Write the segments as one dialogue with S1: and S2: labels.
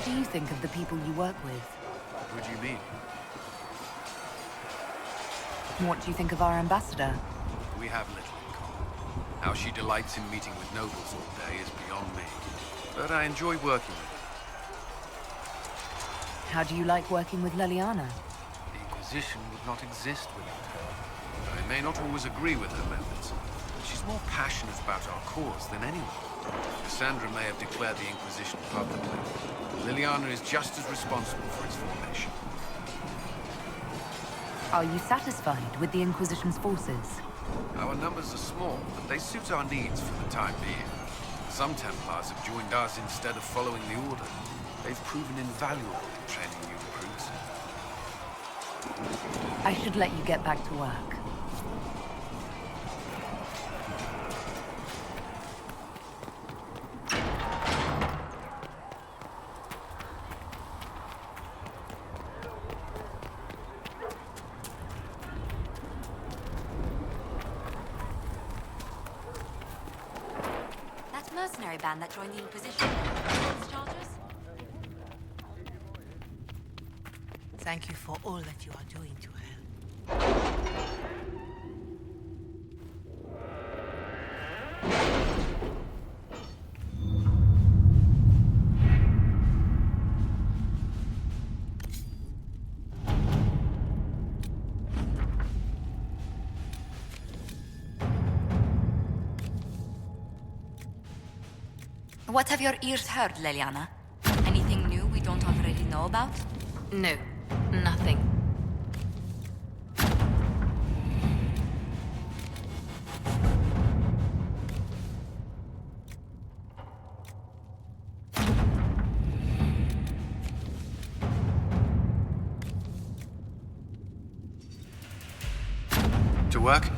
S1: do you think of the people you work with?
S2: What do you mean?
S1: What do you think of our ambassador?
S2: We have little in common. How she delights in meeting with nobles all day is beyond me. But I enjoy working with her.
S1: How do you like working with Leliana?
S2: The Inquisition would not exist without her. I may not always agree with her methods, but she's more passionate about our cause than anyone. Cassandra may have declared the Inquisition publicly. Leliana is just as responsible for its formation.
S1: Are you satisfied with the Inquisition's forces?
S2: Our numbers are small, but they suit our needs for the time being. Some Templars have joined us instead of following the Order. They've proven invaluable in training new recruits.
S1: I should let you get back to work.
S3: Mercenary band that joined the Inquisition. What's charges?
S4: Thank you for all that you are doing to help.
S3: What have your ears heard, Leliana? Anything new we don't already know about?
S1: No, nothing.
S2: To work?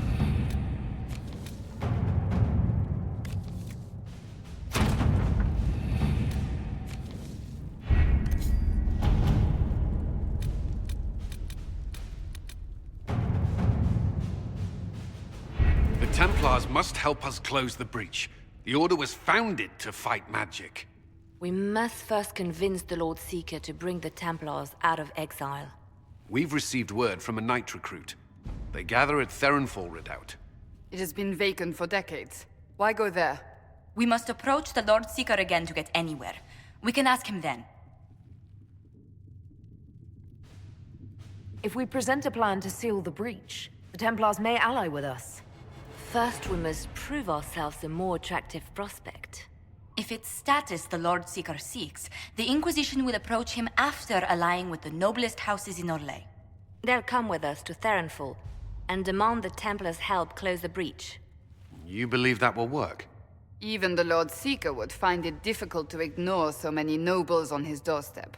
S2: Templars must help us close the breach. The Order was founded to fight magic.
S5: We must first convince the Lord Seeker to bring the Templars out of exile.
S2: We've received word from a knight recruit. They gather at Theronfall Redoubt.
S6: It has been vacant for decades. Why go there?
S3: We must approach the Lord Seeker again to get anywhere. We can ask him then.
S1: If we present a plan to seal the breach, the Templars may ally with us.
S5: First, we must prove ourselves a more attractive prospect.
S3: If it's status the Lord Seeker seeks, the Inquisition will approach him after allying with the noblest houses in Orlais.
S5: They'll come with us to Theronfall and demand the Templars' help close the breach.
S2: You believe that will work?
S6: Even the Lord Seeker would find it difficult to ignore so many nobles on his doorstep.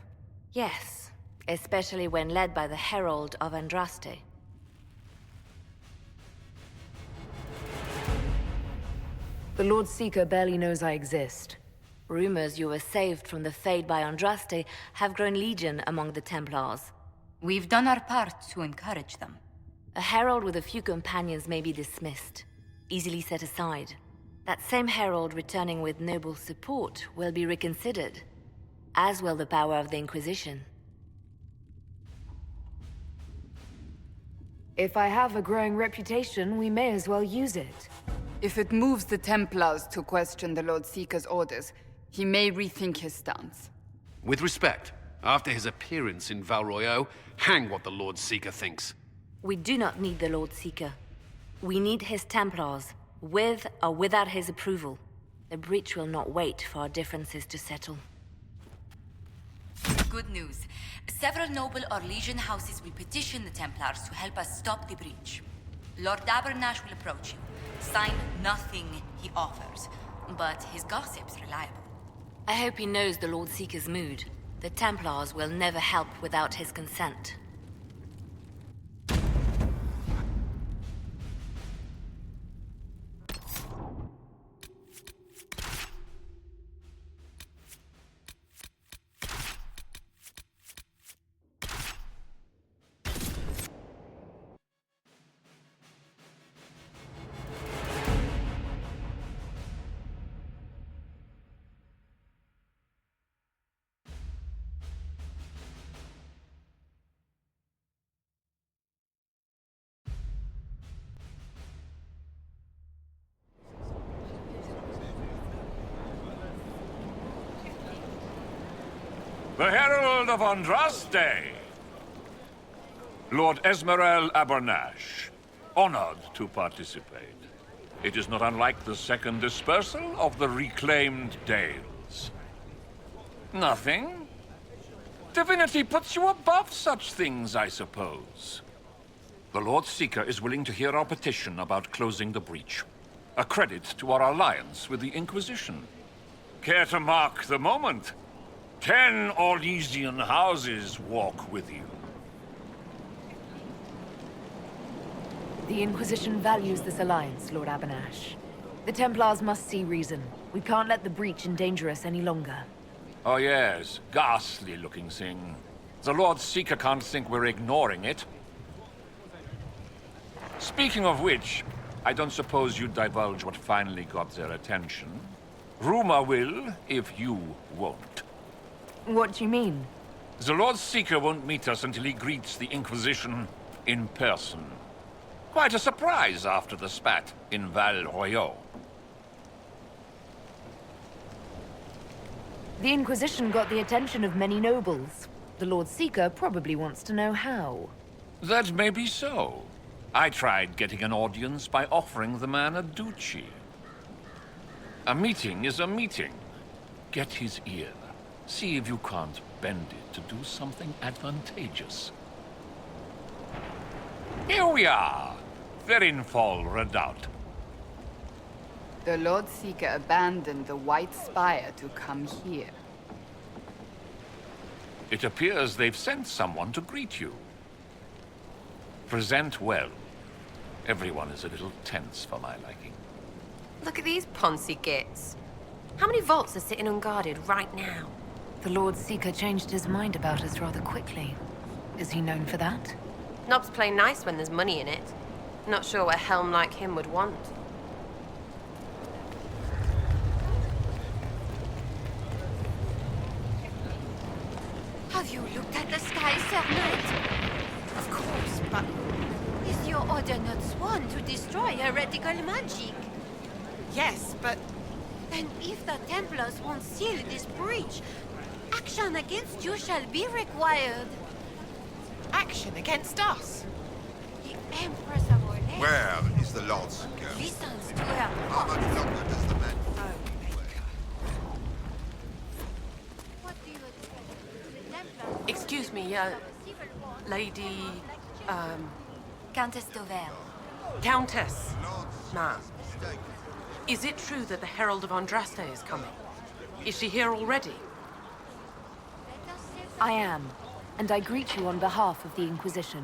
S5: Yes, especially when led by the Herald of Andraste.
S1: The Lord Seeker barely knows I exist.
S5: Rumors you were saved from the fate by Andraste have grown legion among the Templars.
S3: We've done our part to encourage them.
S5: A herald with a few companions may be dismissed, easily set aside. That same herald returning with noble support will be reconsidered, as will the power of the Inquisition.
S1: If I have a growing reputation, we may as well use it.
S6: If it moves the Templars to question the Lord Seeker's orders, he may rethink his stance.
S2: With respect, after his appearance in Val Royeaux, hang what the Lord Seeker thinks.
S5: We do not need the Lord Seeker. We need his Templars, with or without his approval. The breach will not wait for our differences to settle.
S3: Good news. Several noble or legion houses will petition the Templars to help us stop the breach. Lord Dabernash will approach you. Sign nothing he offers, but his gossip's reliable.
S5: I hope he knows the Lord Seeker's mood. The Templars will never help without his consent.
S7: The Herald of Andraste. Lord Esmeralda Abernash, honored to participate. It is not unlike the second dispersal of the reclaimed Dales. Nothing? Divinity puts you above such things, I suppose. The Lord Seeker is willing to hear our petition about closing the breach. A credit to our alliance with the Inquisition. Care to mark the moment? 10 Orlesian houses walk with you.
S1: The Inquisition values this alliance, Lord Abernash. The Templars must see reason. We can't let the breach endanger us any longer.
S7: Oh yes, ghastly-looking thing. The Lord Seeker can't think we're ignoring it. Speaking of which, I don't suppose you'd divulge what finally got their attention. Rumor will, if you won't.
S1: What do you mean?
S7: The Lord Seeker won't meet us until he greets the Inquisition in person. Quite a surprise after the spat in Val Royaux.
S1: The Inquisition got the attention of many nobles. The Lord Seeker probably wants to know how.
S7: That may be so. I tried getting an audience by offering the man a duchy. A meeting is a meeting. Get his ear. See if you can't bend it to do something advantageous. Here we are. Verinfol Redoubt.
S6: The Lord Seeker abandoned the White Spire to come here.
S7: It appears they've sent someone to greet you. Present well. Everyone is a little tense for my liking.
S8: Look at these Ponzi gits. How many vaults are sitting unguarded right now?
S1: The Lord Seeker changed his mind about us rather quickly. Is he known for that?
S8: Knobs play nice when there's money in it. Not sure what a helm like him would want.
S3: Have you looked at the sky, Sir Knight? Of course, but is your order not sworn to destroy heretical magic?
S4: Yes, but
S3: Then if the Templars won't seal this breach, action against you shall be required.
S4: action against us.
S3: The Empress of Orleans
S9: Where is the Lord Seeker?
S3: listens to her
S9: How much longer does the man...
S3: What do you expect? The Templars...
S8: Excuse me, Lady...
S3: Countess Dovel.
S8: Countess. Ma'am. Is it true that the Herald of Andraste is coming? Is she here already?
S1: I am, and I greet you on behalf of the Inquisition.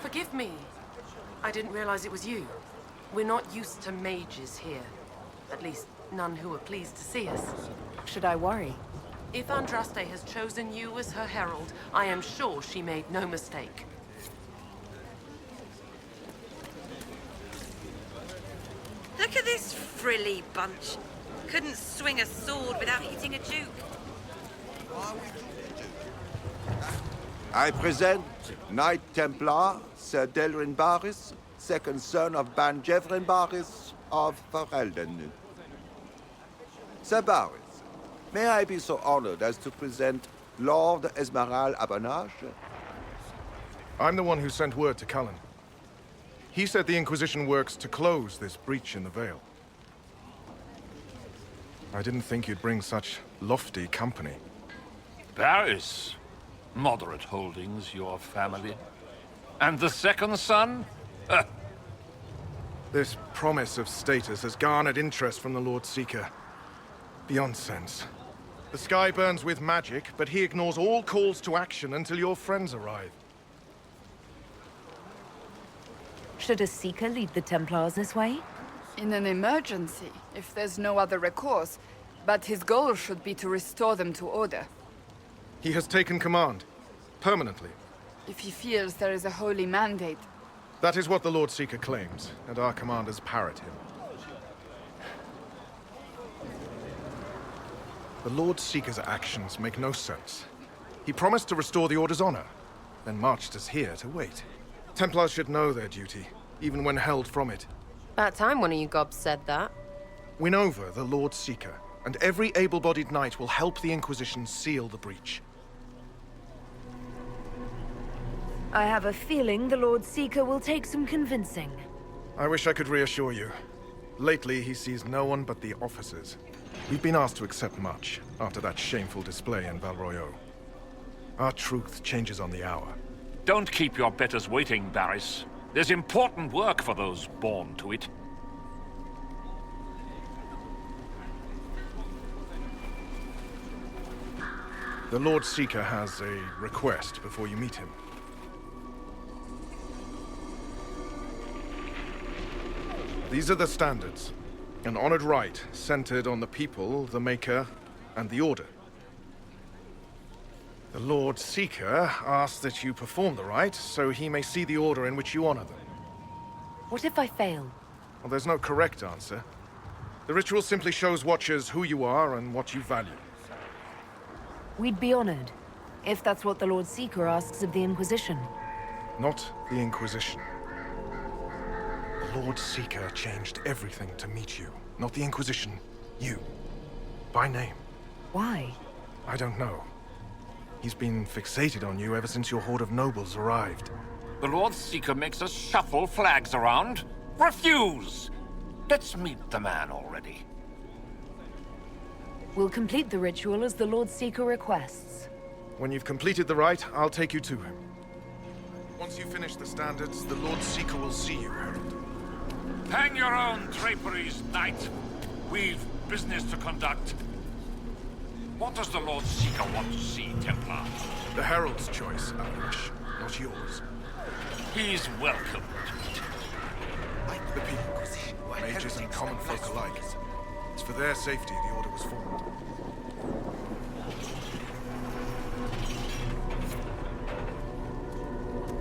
S8: Forgive me. I didn't realize it was you. We're not used to mages here. At least, none who are pleased to see us.
S1: Should I worry?
S8: If Andraste has chosen you as her herald, I am sure she made no mistake.
S10: Look at this frilly bunch. Couldn't swing a sword without hitting a duke.
S9: I present Knight Templar Sir Delrin Barris, second son of Ban Jevrin Barris of Ferelden. Sir Barris, may I be so honored as to present Lord Esmeralda Abernash?
S11: I'm the one who sent word to Cullen. He said the Inquisition works to close this breach in the Vale. I didn't think you'd bring such lofty company.
S7: Paris. Moderate holdings, your family. And the second son?
S11: This promise of status has garnered interest from the Lord Seeker. Beyond sense. The sky burns with magic, but he ignores all calls to action until your friends arrive.
S1: Should a Seeker lead the Templars this way?
S6: In an emergency, if there's no other recourse. But his goal should be to restore them to order.
S11: He has taken command. Permanently.
S6: If he feels there is a holy mandate.
S11: That is what the Lord Seeker claims, and our commanders parrot him. The Lord Seeker's actions make no sense. He promised to restore the Order's honor, then marched us here to wait. Templars should know their duty, even when held from it.
S8: About time one of you gobs said that.
S11: Win over the Lord Seeker, and every able-bodied knight will help the Inquisition seal the breach.
S1: I have a feeling the Lord Seeker will take some convincing.
S11: I wish I could reassure you. Lately, he sees no one but the officers. We've been asked to accept much after that shameful display in Valroyo. Our truth changes on the hour.
S7: Don't keep your betters waiting, Barris. There's important work for those born to it.
S11: The Lord Seeker has a request before you meet him. These are the standards. An honored right centered on the people, the Maker, and the Order. The Lord Seeker asks that you perform the rite so he may see the order in which you honor them.
S1: What if I fail?
S11: Well, there's no correct answer. The ritual simply shows Watchers who you are and what you value.
S1: We'd be honored, if that's what the Lord Seeker asks of the Inquisition.
S11: Not the Inquisition. The Lord Seeker changed everything to meet you. Not the Inquisition. You. By name.
S1: Why?
S11: I don't know. He's been fixated on you ever since your horde of nobles arrived.
S7: The Lord Seeker makes us shuffle flags around. Refuse! Let's meet the man already.
S1: We'll complete the ritual as the Lord Seeker requests.
S11: When you've completed the rite, I'll take you to him. Once you finish the standards, the Lord Seeker will see you, Herald.
S7: Hang your own draperies, knight. We've business to conduct. What does the Lord Seeker want to see, Templar?
S11: The Herald's choice, Abanash, not yours.
S7: He's welcome.
S11: The people, mages and common folk alike. It's for their safety the Order was formed.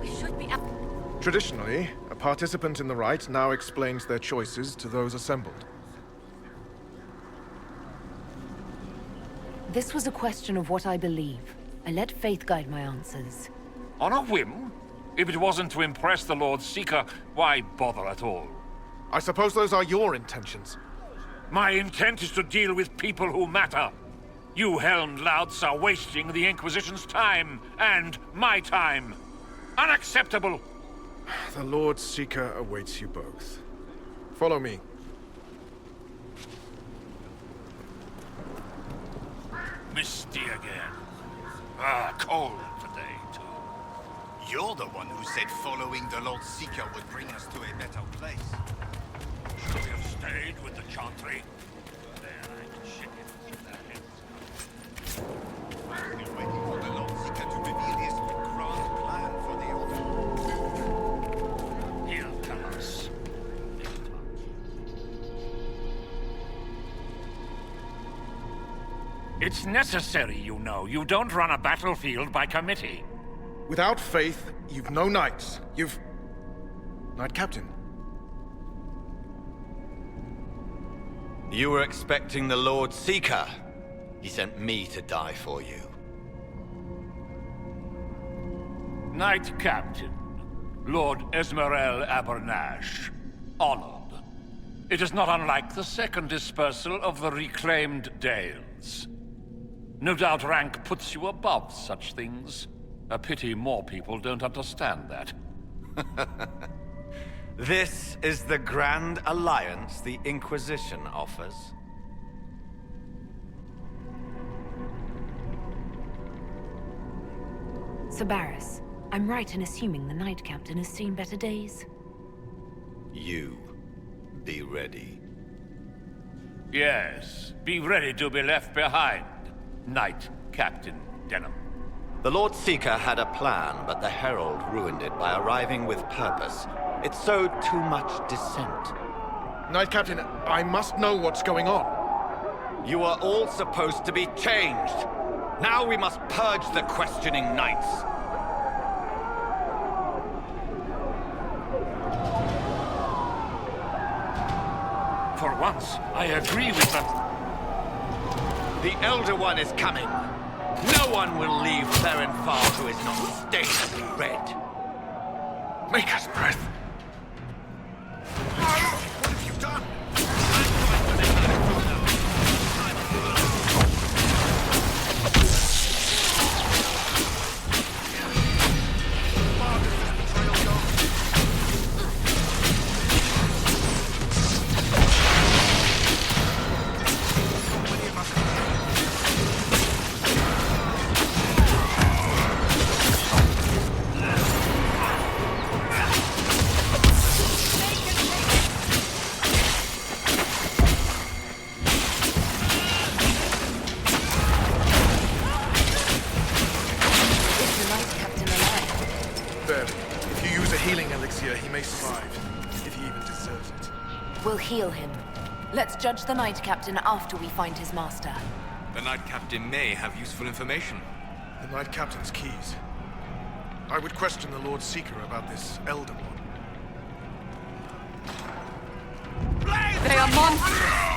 S3: We should be up.
S11: Traditionally, a participant in the rite now explains their choices to those assembled.
S1: This was a question of what I believe. I let faith guide my answers.
S7: On a whim? If it wasn't to impress the Lord Seeker, why bother at all?
S11: I suppose those are your intentions.
S7: My intent is to deal with people who matter. You helmed louts are wasting the Inquisition's time, and my time. Unacceptable!
S11: The Lord Seeker awaits you both. Follow me.
S7: Misty again. Cold today, too.
S12: You're the one who said following the Lord Seeker would bring us to a better place.
S7: Should we have stayed with the Chantry? Then I can shit it in their heads.
S12: We're waiting for the Lord Seeker to reveal his grand plan for the Order.
S7: He'll tell us. It's necessary, you know. You don't run a battlefield by committee.
S11: Without faith, you've no knights. You've... Knight Captain.
S12: You were expecting the Lord Seeker. He sent me to die for you.
S7: Knight Captain, Lord Esmerel Abernash, honored. It is not unlike the second dispersal of the reclaimed Dales. No doubt rank puts you above such things. A pity more people don't understand that.
S12: This is the grand alliance the Inquisition offers.
S1: Sir Barris, I'm right in assuming the Knight Captain has seen better days?
S12: You be ready.
S7: Yes, be ready to be left behind, Knight Captain Denham.
S12: The Lord Seeker had a plan, but the Herald ruined it by arriving with purpose. It sowed too much dissent.
S11: Knight Captain, I must know what's going on.
S12: You are all supposed to be changed. Now we must purge the questioning knights.
S7: For once, I agree with them.
S12: The Elder One is coming. No one will leave Therenfar who is not stained red.
S11: Maker's breath. What have you done? Father, elixir, he may survive, if he even deserves it.
S1: We'll heal him. Let's judge the Knight Captain after we find his master.
S13: The Knight Captain may have useful information.
S11: The Knight Captain's keys. I would question the Lord Seeker about this Elder One.
S6: They are monsters!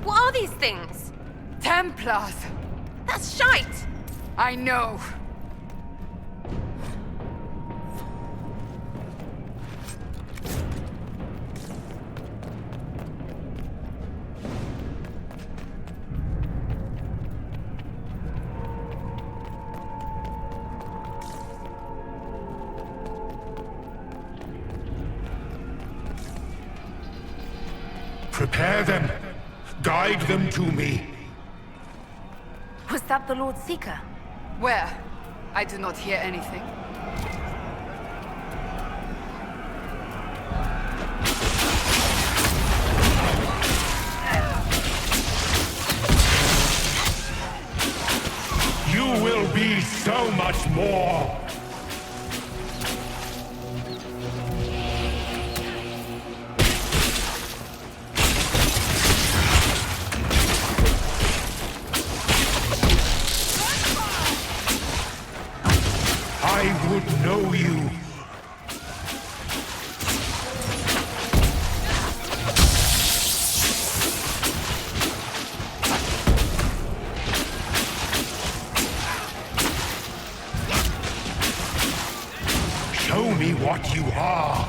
S8: What are these things?
S6: Templars!
S8: That's shite!
S6: I know.
S14: Prepare them. Guide them to me.
S1: Was that the Lord Seeker?
S6: Where? I do not hear anything.
S14: You will be so much more. I would know you. Show me what you are.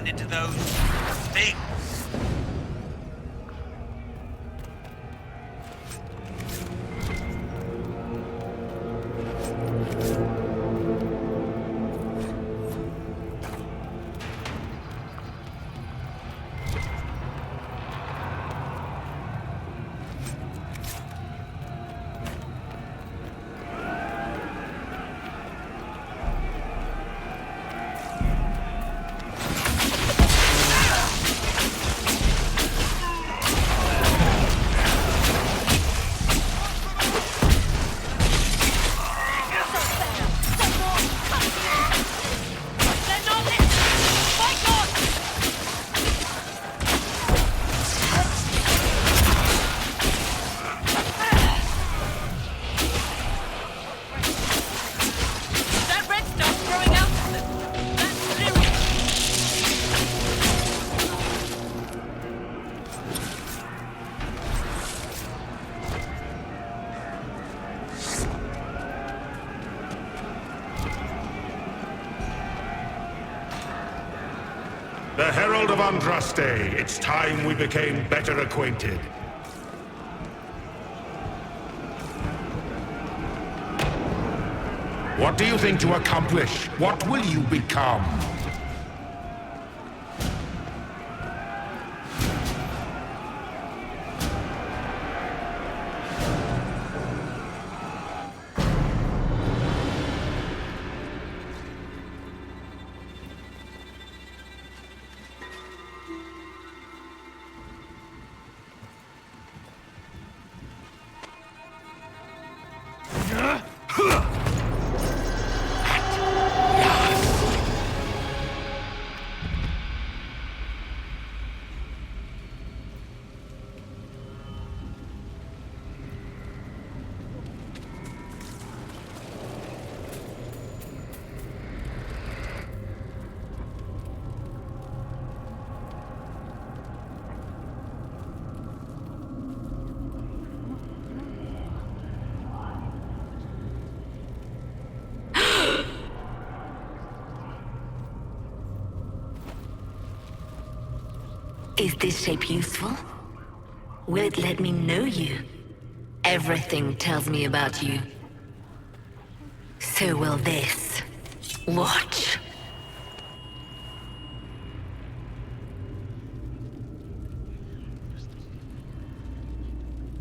S13: Into those things.
S14: The Herald of Andraste, it's time we became better acquainted. What do you think to accomplish? What will you become?
S5: Is this shape useful? Will it let me know you? Everything tells me about you. So will this. Watch.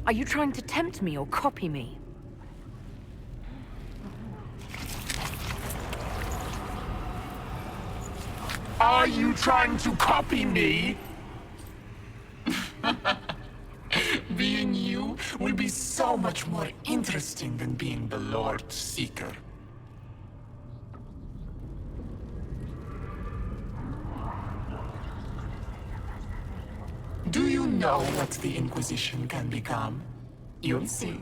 S1: Are you trying to tempt me or copy me?
S15: Are you trying to copy me? Being you will be so much more interesting than being the Lord Seeker. Do you know what the Inquisition can become? You'll see.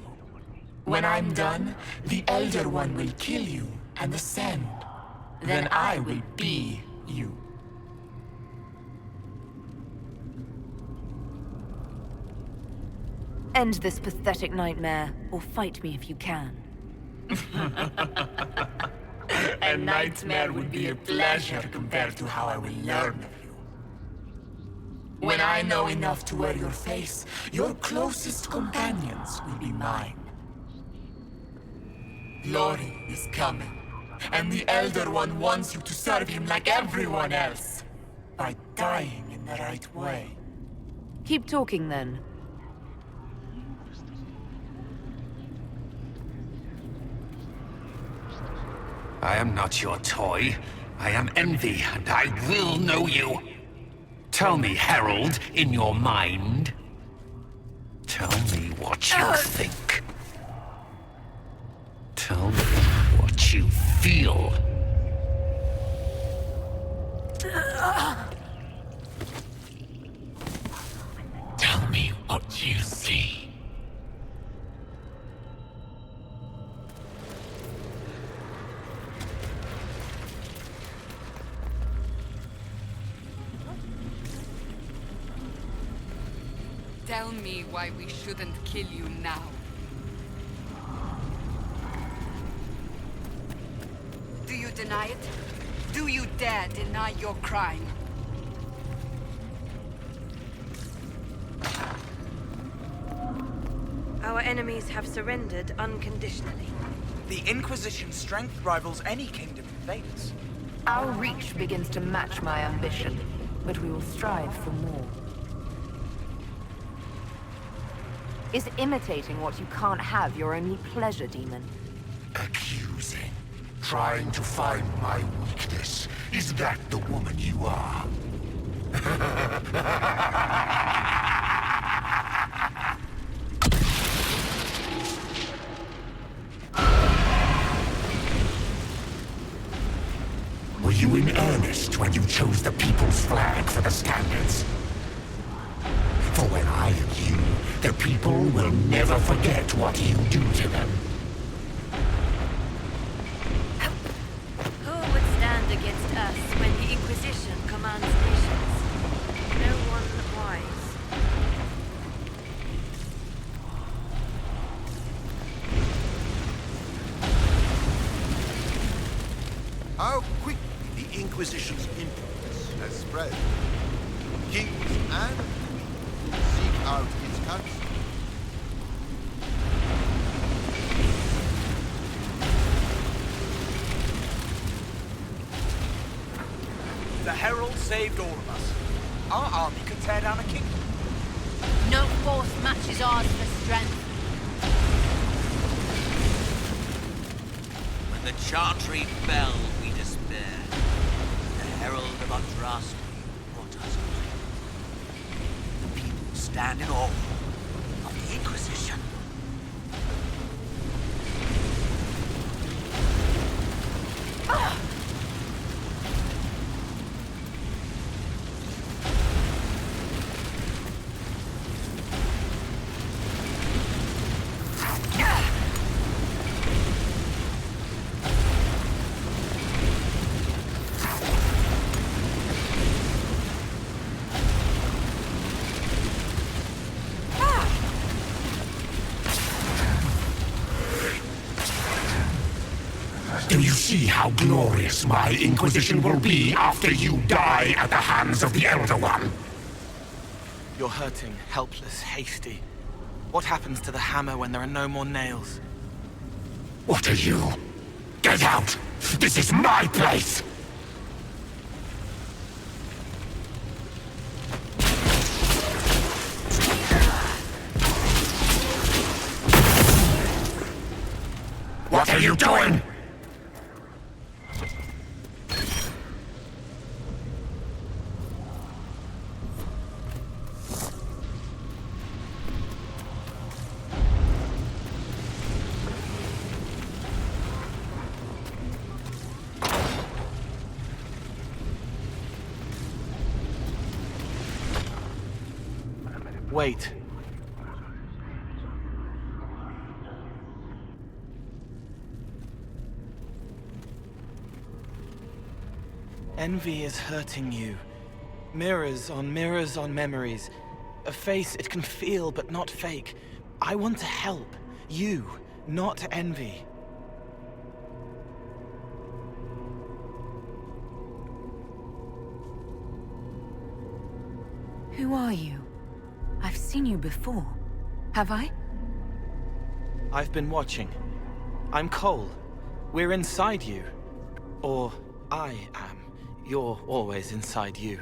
S15: When I'm done, the Elder One will kill you and ascend. Then I will be you.
S1: End this pathetic nightmare, or fight me if you can.
S15: A nightmare would be a pleasure compared to how I will learn of you. When I know enough to wear your face, your closest companions will be mine. Glory is coming, and the Elder One wants you to serve him like everyone else, by dying in the right way.
S1: Keep talking then.
S2: I am not your toy. I am Envy, and I will know you. Tell me, Herald, in your mind. Tell me what you think. Tell me what you feel.
S15: Tell me what you see.
S16: Tell me why we shouldn't kill you now. Do you deny it? Do you dare deny your crime?
S10: Our enemies have surrendered unconditionally.
S13: The Inquisition's strength rivals any kingdom invaders.
S1: Our reach begins to match my ambition, but we will strive for more. Is imitating what you can't have your only pleasure, demon?
S14: Accusing. Trying to find my weakness. Is that the woman you are? Were you in earnest when you chose the People's Flag for the standards? For when I am you, the people will never forget what you do to them.
S10: Who would stand against us when the Inquisition commands nations? No one wise.
S9: How quickly the Inquisition's influence has spread. Kings and queens seek out its counsel.
S13: The Herald saved all of us. Our army could tear down a kingdom.
S10: No force matches ours for strength.
S17: When the Chantry fell, we despaired. The Herald of Andraste brought us life. The people stand in awe of the Inquisition.
S14: Do you see how glorious my Inquisition will be after you die at the hands of the Elder One?
S13: You're hurting, helpless, hasty. What happens to the hammer when there are no more nails?
S14: What are you? Get out! This is my place! What are you doing?
S13: Wait. Envy is hurting you. Mirrors on memories. A face it can feel but not fake. I want to help. You, not envy.
S1: Who are you? I've seen you before. Have I?
S13: I've been watching. I'm Cole. We're inside you. Or I am. You're always inside you.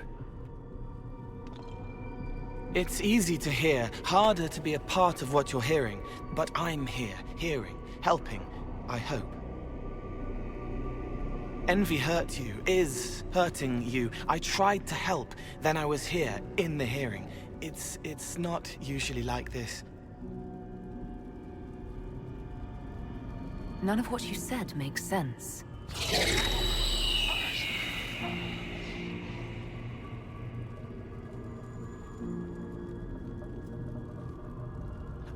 S13: It's easy to hear, harder to be a part of what you're hearing. But I'm here, hearing, helping, I hope. Envy hurt you, is hurting you. I tried to help, then I was here, in the hearing. It's not usually like this.
S1: None of what you said makes sense.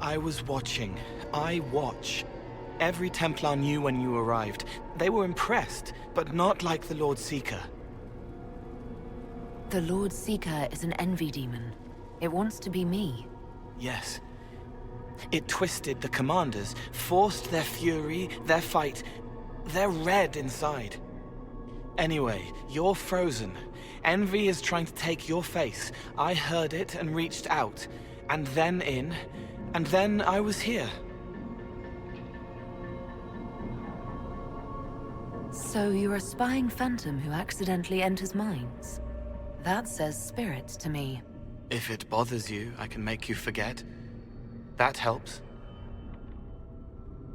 S13: I was watching. I watch. Every Templar knew when you arrived. They were impressed, but not like the Lord Seeker.
S1: The Lord Seeker is an envy demon. It wants to be me.
S13: Yes. It twisted the commanders, forced their fury, their fight. They're red inside. Anyway, you're frozen. Envy is trying to take your face. I heard it and reached out. And then in. And then I was here.
S1: So you're a spying phantom who accidentally enters minds? That says spirit to me.
S13: If it bothers you, I can make you forget. That helps.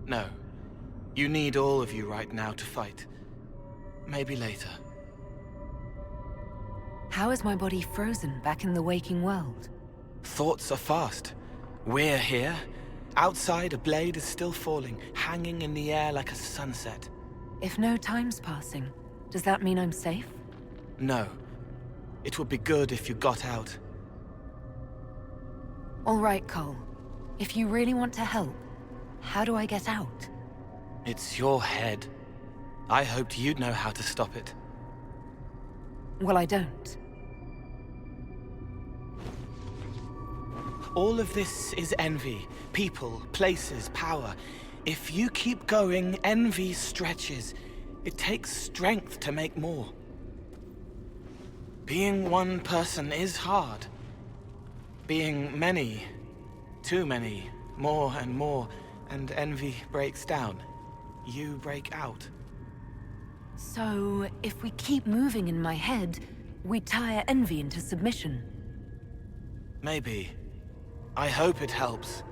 S13: No. You need all of you right now to fight. Maybe later.
S1: How is my body frozen back in the waking world?
S13: Thoughts are fast. We're here. Outside, a blade is still falling, hanging in the air like a sunset.
S1: If no time's passing, does that mean I'm safe?
S13: No. It would be good if you got out.
S1: All right, Cole. If you really want to help, how do I get out?
S13: It's your head. I hoped you'd know how to stop it.
S1: Well, I don't.
S13: All of this is envy. People, places, power. If you keep going, envy stretches. It takes strength to make more. Being one person is hard. Being many, too many, more and more, and envy breaks down. You break out.
S1: So, if we keep moving in my head, we tire envy into submission.
S13: Maybe. I hope it helps.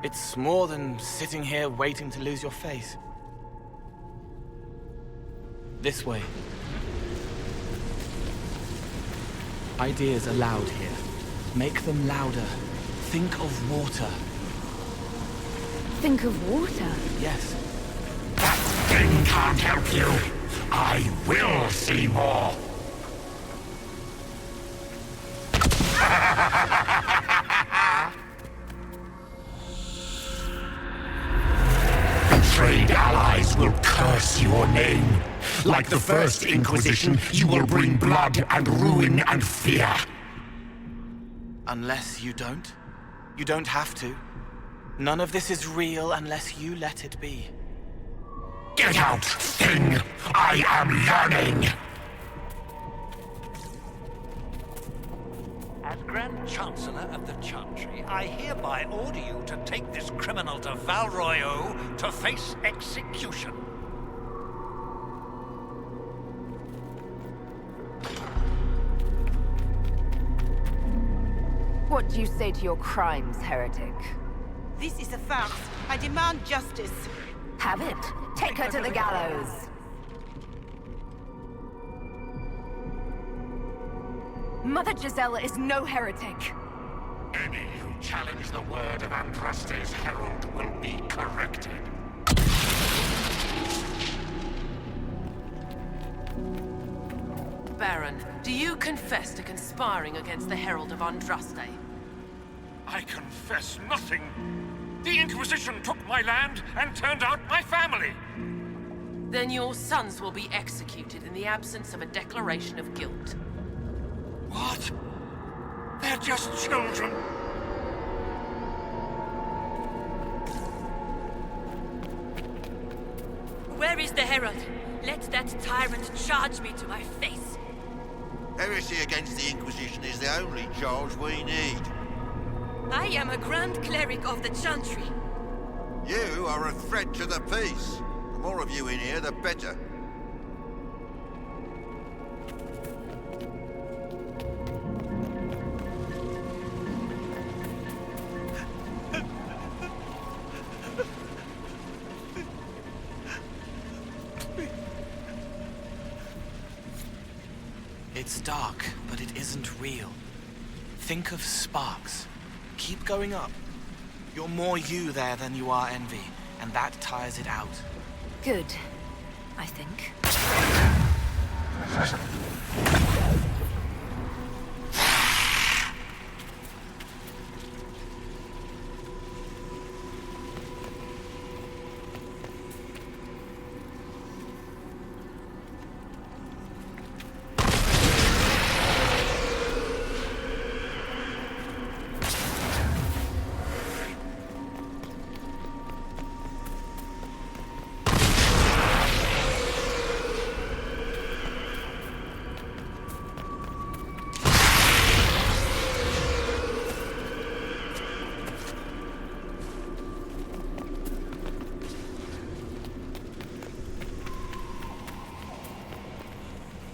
S13: It's more than sitting here waiting to lose your face. This way. Ideas are loud here. Make them louder. Think of water.
S1: Think of water?
S13: Yes.
S14: That thing can't help you. I will see more. Betrayed allies will curse your name. Like the first Inquisition, you will bring blood and ruin and fear.
S13: Unless you don't. You don't have to. None of this is real unless you let it be.
S14: Get out, thing! I am learning!
S17: Grand Chancellor of the Chantry, I hereby order you to take this criminal to Val Royeaux to face execution.
S1: What do you say to your crimes, heretic?
S4: This is a farce. I demand justice.
S1: Have it. Take her to the gallows. Mother Gisela is no heretic.
S14: Any who challenge the word of Andraste's herald will be corrected.
S8: Baron, do you confess to conspiring against the Herald of Andraste?
S7: I confess nothing. The Inquisition took my land and turned out my family.
S8: Then your sons will be executed in the absence of a declaration of guilt.
S7: What? They're just children.
S10: Where is the Herald? Let that tyrant charge me to my face.
S9: Heresy against the Inquisition is the only charge we need.
S10: I am a Grand Cleric of the Chantry.
S9: You are a threat to the peace. The more of you in here, the better.
S13: It's dark, but it isn't real. Think of sparks. Keep going up. You're more you there than you are envy, and that tires it out.
S1: Good, I think.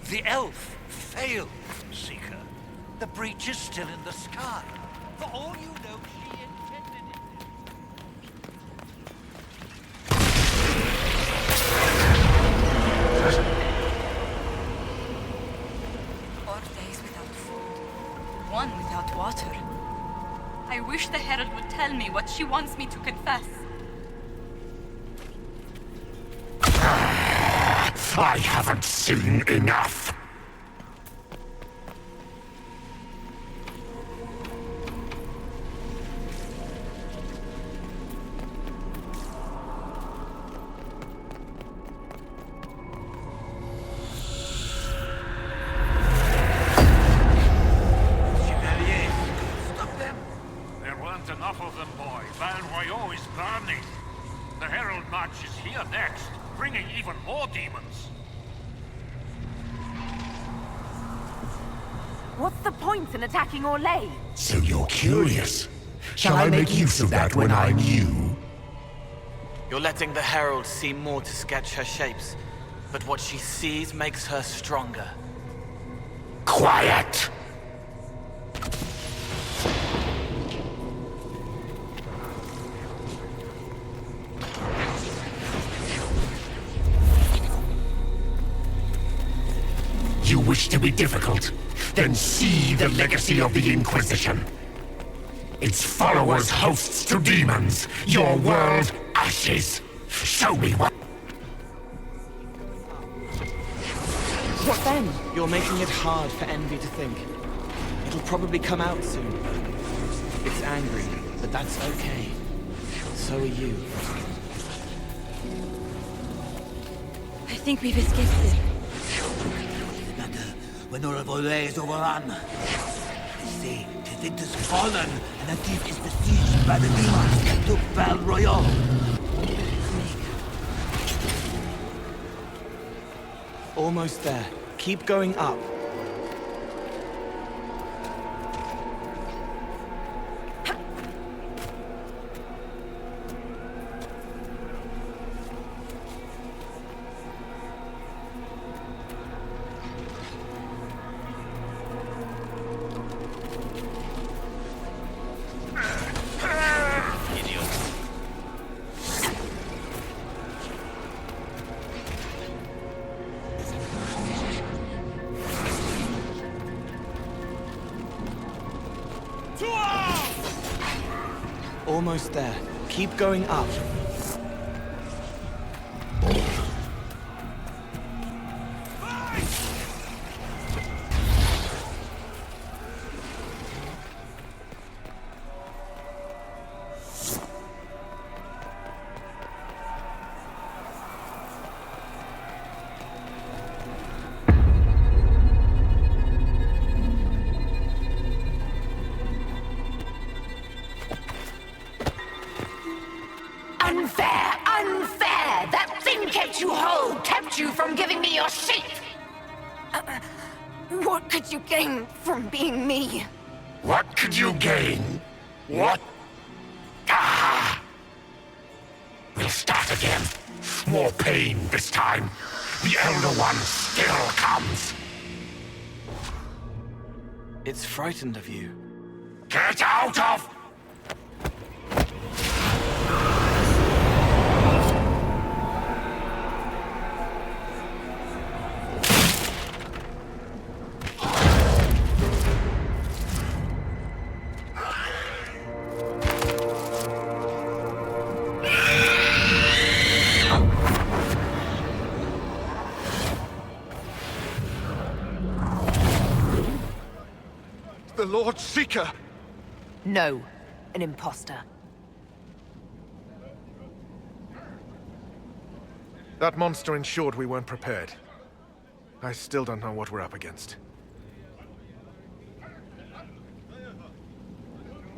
S17: The elf failed, Seeker. The breach is still in the sky. For all you know, she intended it.
S3: 4 days without food, 1 without water. I wish the Herald would tell me what she wants me to confess.
S14: I haven't seen enough.
S17: Chevalier, stop them.
S7: There weren't enough of them, boy. Val Royeaux is burning. The Herald March is here next, bringing even more demons.
S1: What's the point in attacking Orlais?
S14: So you're curious. Shall I make use of that when I'm you?
S13: You're letting the Herald see more to sketch her shapes, but what she sees makes her stronger.
S14: Quiet! You wish to be difficult? Then see the legacy of the Inquisition. Its followers hosts to demons, your world ashes. Show me what...
S13: What then? You're making it hard for envy to think. It'll probably come out soon. It's angry, but that's okay. So are you.
S10: I think we've escaped them.
S17: When Orlais is overrun. They say Tithyntus has fallen, and that thief is besieged by the demons that took Val Royeaux.
S13: Almost there. Keep going up. Almost there. Keep going up.
S1: Unfair! Unfair! That thing kept you whole, kept you from giving me your sheep! What could you gain from being me?
S14: What could you gain? What? Ah! We'll start again. More pain this time. The Elder One still comes.
S13: It's frightened of you.
S14: Get out of...
S11: The Lord Seeker!
S1: No, an imposter.
S11: That monster ensured we weren't prepared. I still don't know what we're up against.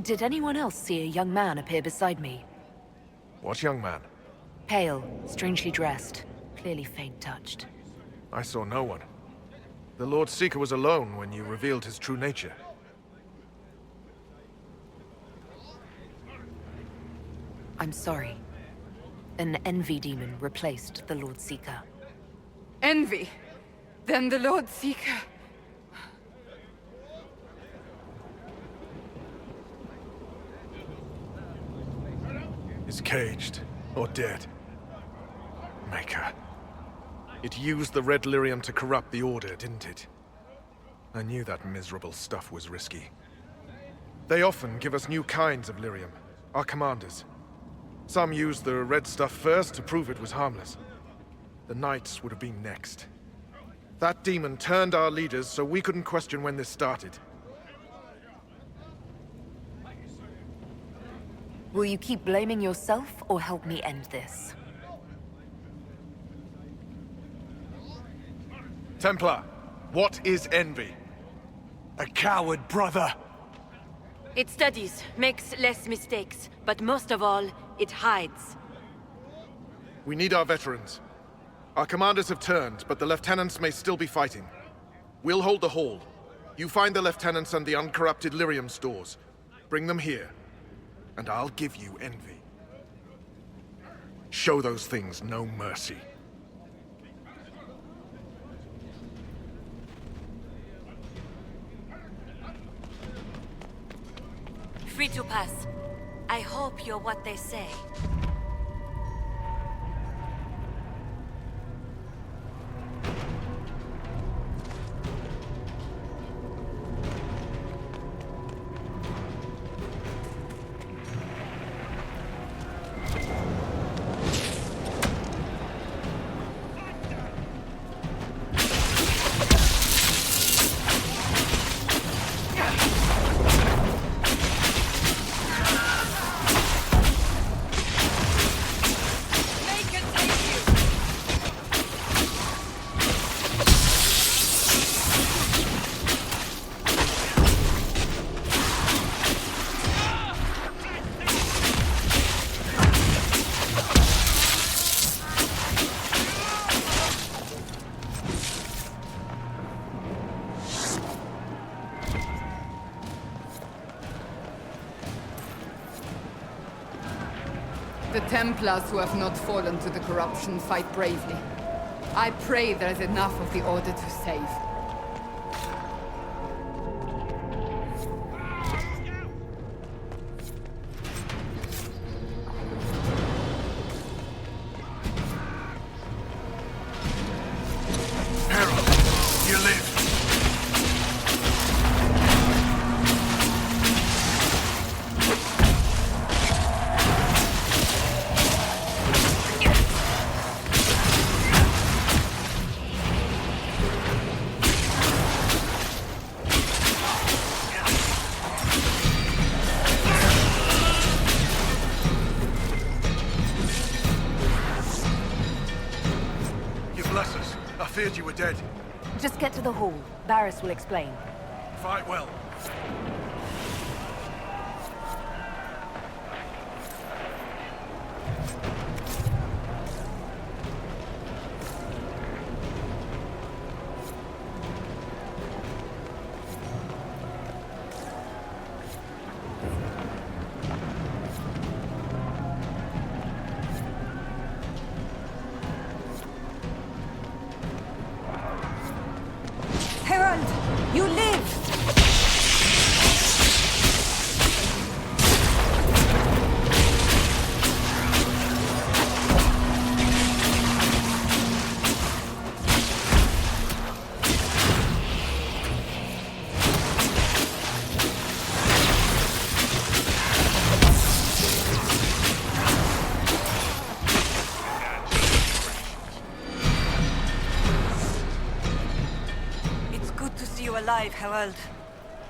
S1: Did anyone else see a young man appear beside me?
S11: What young man?
S1: Pale, strangely dressed, clearly faint-touched.
S11: I saw no one. The Lord Seeker was alone when you revealed his true nature.
S1: I'm sorry. An envy demon replaced the Lord Seeker.
S6: Envy? Then the Lord Seeker...
S11: is caged or dead. Maker. It used the red lyrium to corrupt the Order, didn't it? I knew that miserable stuff was risky. They often give us new kinds of lyrium, our commanders. Some used the red stuff first to prove it was harmless. The Knights would have been next. That demon turned our leaders so we couldn't question when this started.
S1: Will you keep blaming yourself or help me end this?
S11: Templar, what is envy?
S18: A coward, brother.
S10: It studies, makes less mistakes, but most of all, it hides.
S11: We need our veterans. Our commanders have turned, but the lieutenants may still be fighting. We'll hold the hall. You find the lieutenants and the uncorrupted lyrium stores. Bring them here, and I'll give you envy. Show those things no mercy.
S10: Free to pass. I hope you're what they say.
S6: The Templars who have not fallen to the corruption fight bravely. I pray there is enough of the Order to save.
S14: Herald, you live.
S11: feared you were dead.
S1: Just get to the hall. Barris will explain.
S11: Fight well.
S16: Herald, you live! Alive, Herald.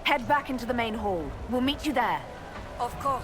S1: Head back into the main hall. We'll meet you there.
S16: Of course.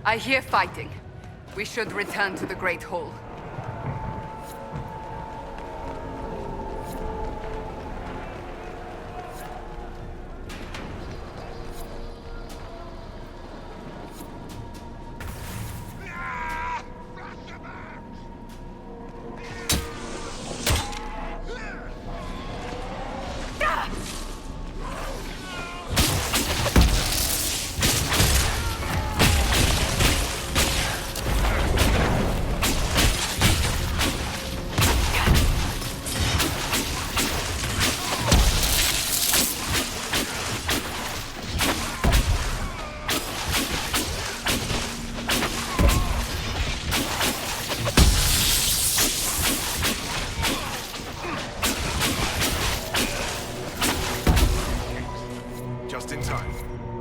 S6: I hear fighting. We should return to the Great Hall.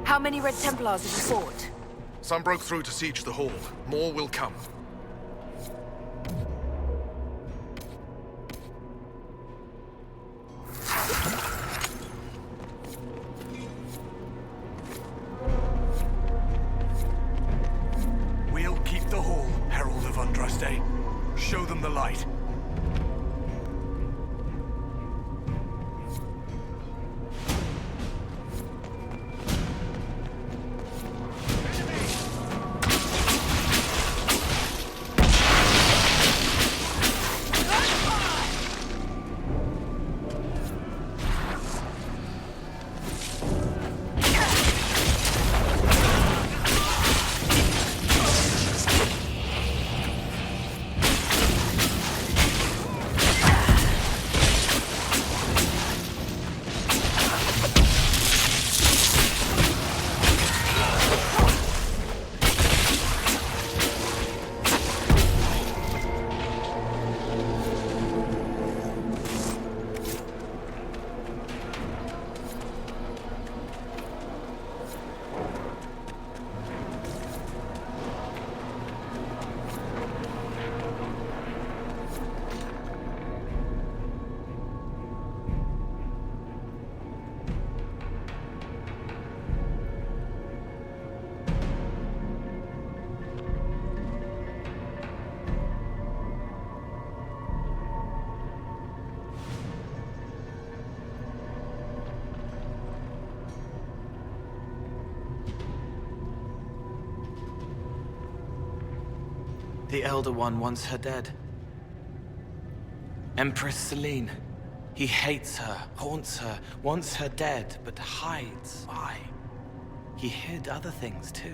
S1: How many Red Templars have you fought?
S11: Some broke through to siege the hall. More will come.
S18: We'll keep the hall, Herald of Andraste. Show them the light.
S13: The Elder One wants her dead. Empress Celine. He hates her, haunts her, wants her dead, but hides. Why? He hid other things too.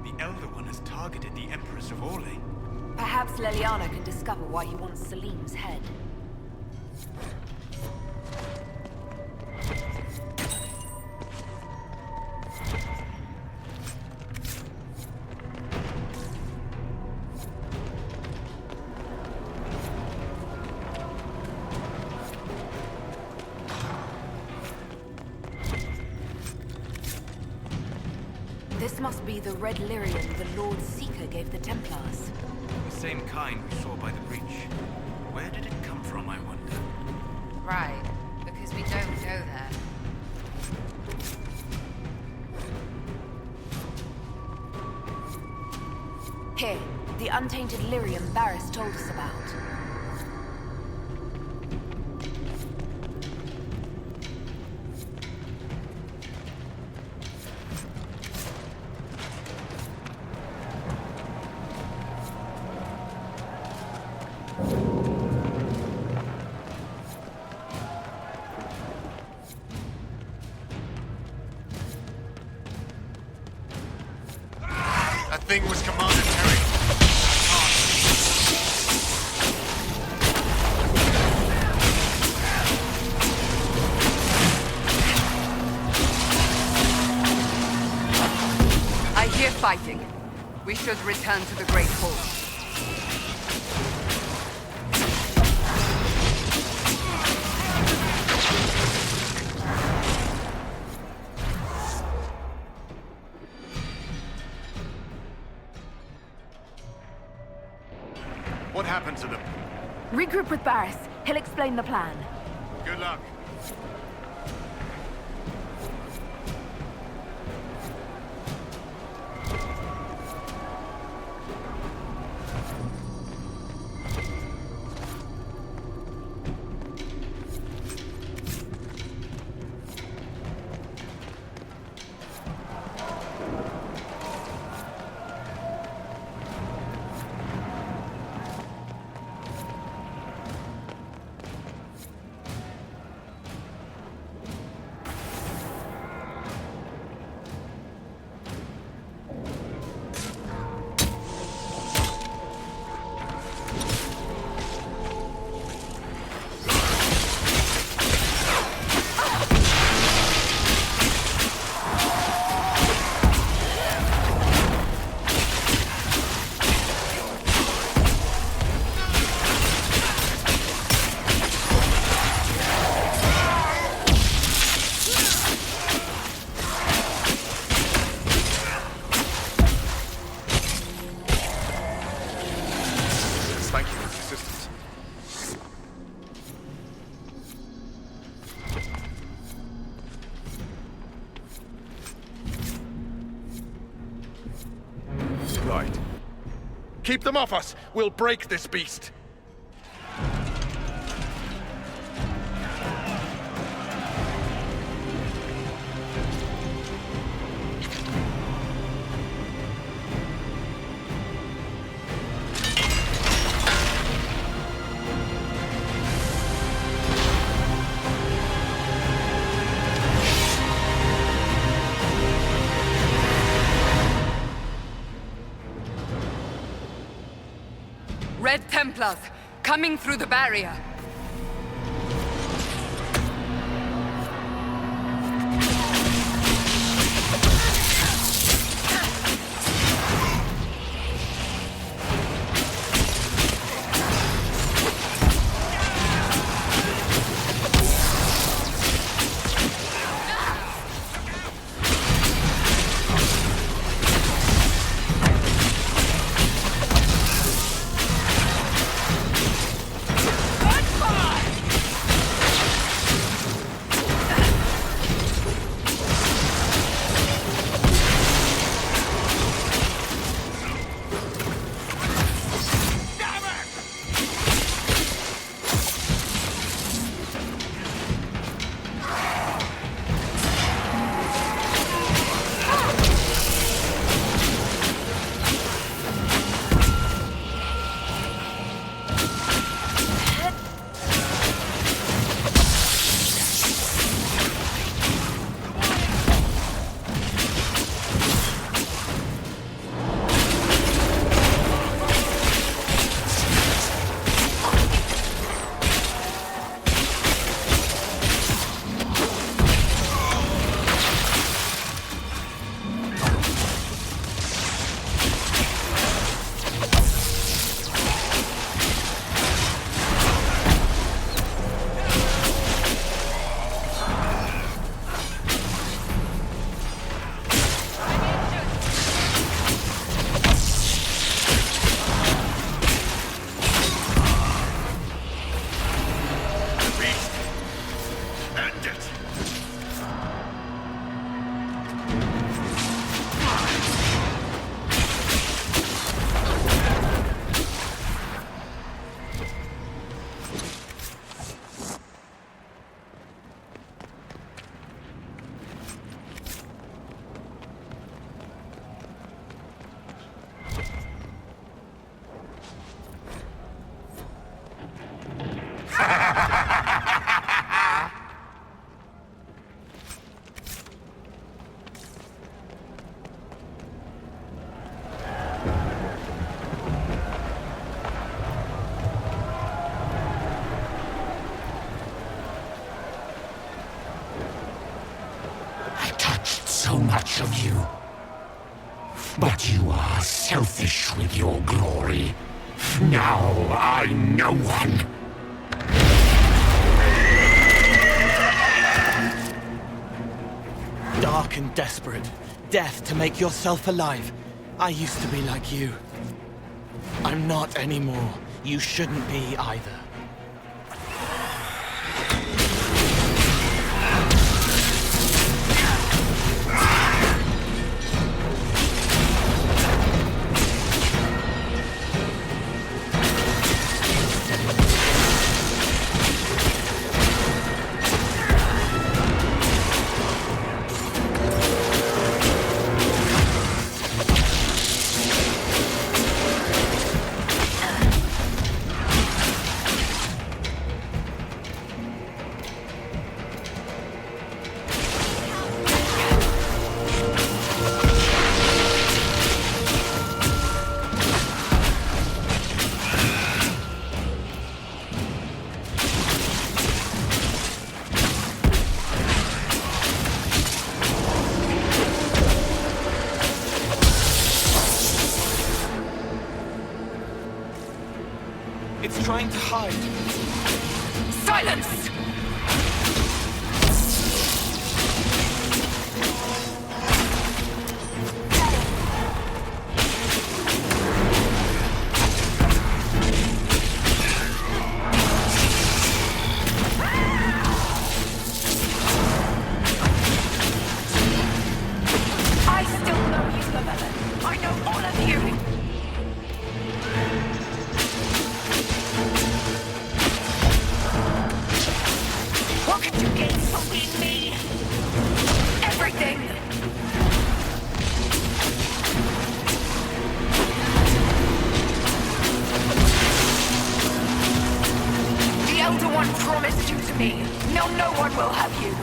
S18: The Elder One has targeted the Empress of Orlais.
S1: Perhaps Leliana can discover why he wants Celine's head. This must be the red lyrium the Lord Seeker gave the Templars.
S18: The same kind we saw by the breach. Where did it come from, I wonder?
S16: Right, because we don't go there.
S1: Here, the untainted lyrium Barris told us about.
S2: That thing was Commander Terry.
S16: I hear fighting. We should return to the Great Hall.
S2: What happened to them?
S1: Regroup with Barris. He'll explain the plan.
S2: Good luck. Thank you for the assistance.
S11: Right. Keep them off us! We'll break this beast!
S16: Red Templars, coming through the barrier.
S14: selfish with your glory. Now I'm no one.
S13: Dark and desperate. Death to make yourself alive. I used to be like you. I'm not anymore. You shouldn't be either. It's trying to hide.
S1: Silence! I still know you, Llewellyn. I know all of you. What could you gain from being me? Everything! The Elder One promised you to me. Now no one will have you.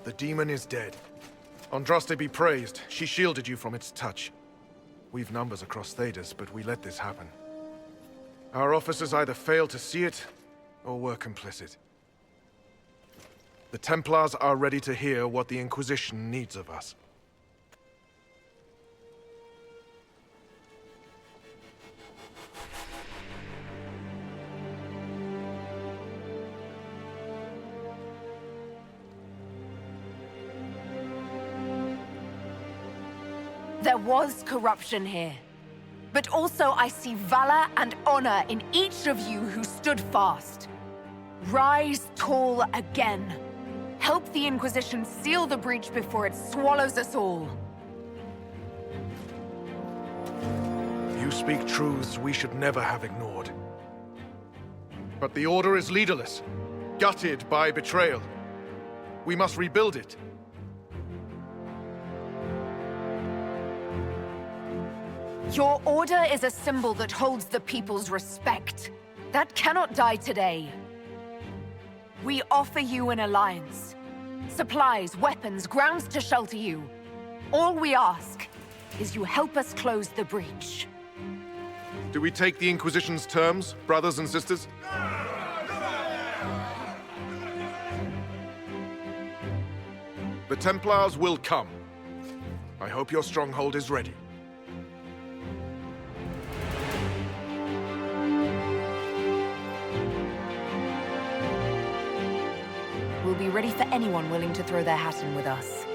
S11: The demon is dead. Andraste be praised. She shielded you from its touch. We've numbers across Thedas, but we let this happen. Our officers either failed to see it, or were complicit. The Templars are ready to hear what the Inquisition needs of us.
S1: There was corruption here. But also I see valor and honor in each of you who stood fast. Rise tall again. Help the Inquisition seal the breach before it swallows us all.
S11: You speak truths we should never have ignored. But the Order is leaderless, gutted by betrayal. We must rebuild it.
S1: Your order is a symbol that holds the people's respect. That cannot die today. We offer you an alliance. Supplies, weapons, grounds to shelter you. All we ask is you help us close the breach.
S11: Do we take the Inquisition's terms, brothers and sisters? The Templars will come. I hope your stronghold is ready.
S1: We'll be ready for anyone willing to throw their hat in with us.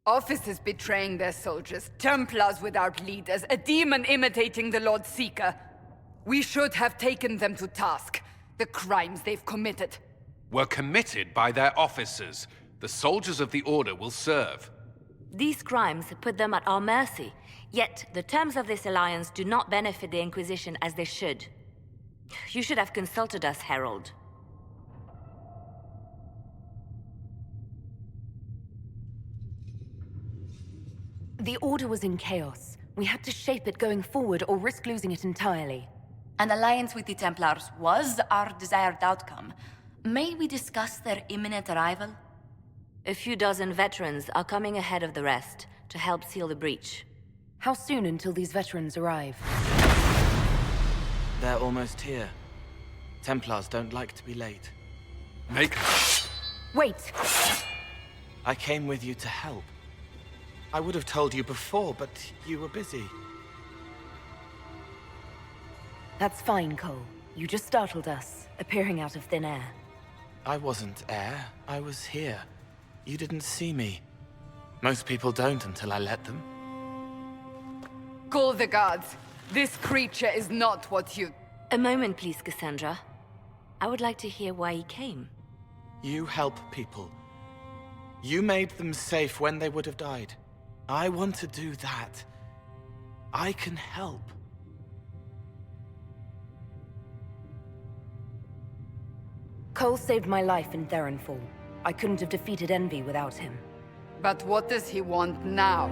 S6: Officers betraying their soldiers, Templars without leaders, a demon imitating the Lord Seeker. We should have taken them to task. The crimes they've committed.
S2: Were committed by their officers. The soldiers of the Order will serve.
S5: These crimes put them at our mercy, yet the terms of this alliance do not benefit the Inquisition as they should. You should have consulted us, Herald.
S1: The Order was in chaos. We had to shape it going forward or risk losing it entirely.
S3: An alliance with the Templars was our desired outcome. May we discuss their imminent arrival?
S5: A few dozen veterans are coming ahead of the rest to help seal the breach.
S1: How soon until these veterans arrive?
S13: They're almost here. Templars don't like to be late.
S2: Make them.
S1: Wait!
S13: I came with you to help. I would have told you before, but you were busy.
S1: That's fine, Cole. You just startled us, appearing out of thin air.
S13: I wasn't air. I was here. You didn't see me. Most people don't until I let them.
S6: Call the guards. This creature is not what you...
S5: A moment, please, Cassandra. I would like to hear why he came.
S13: You help people. You made them safe when they would have died. I want to do that. I can help.
S1: Cole saved my life in Theronfall. I couldn't have defeated Envy without him.
S6: But what does he want now?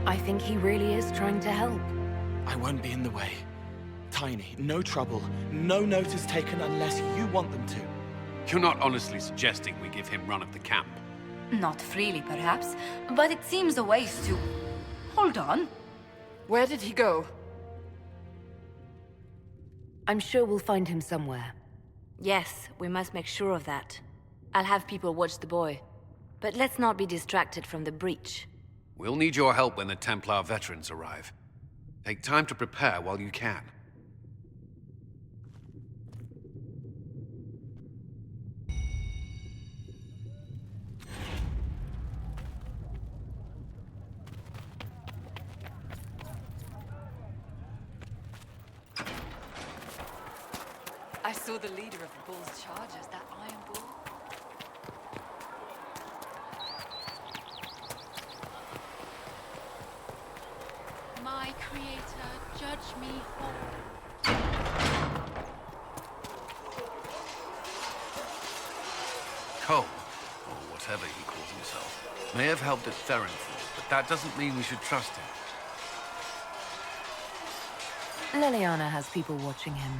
S1: I think he really is trying to help.
S13: I won't be in the way. Tiny, no trouble. No notice taken unless you want them to.
S2: You're not honestly suggesting we give him run of the camp?
S3: Not freely, perhaps, but it seems a waste to... Hold on.
S6: Where did he go?
S1: I'm sure we'll find him somewhere.
S5: Yes, we must make sure of that. I'll have people watch the boy. But let's not be distracted from the breach.
S2: We'll need your help when the Templar veterans arrive. Take time to prepare while you can.
S16: I saw the leader of the Bull's charges, that Iron Bull.
S10: My creator, judge me whole.
S2: Cole, or whatever he calls himself, may have helped at Theronfall, but that doesn't mean we should trust him.
S1: Leliana has people watching him.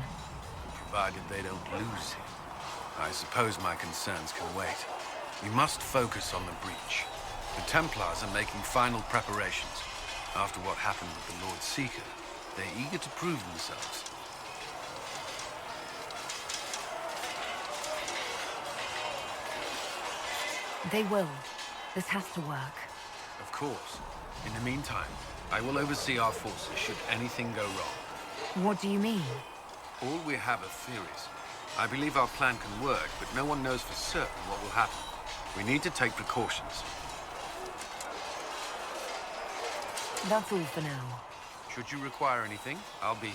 S2: Provided they don't lose him. I suppose my concerns can wait. We must focus on the breach. The Templars are making final preparations. After what happened with the Lord Seeker, they're eager to prove themselves.
S1: They will. This has to work.
S2: Of course. In the meantime, I will oversee our forces should anything go wrong.
S1: What do you mean?
S2: All we have are theories. I believe our plan can work, but no one knows for certain what will happen. We need to take precautions.
S1: That's all for now.
S2: Should you require anything, I'll be here.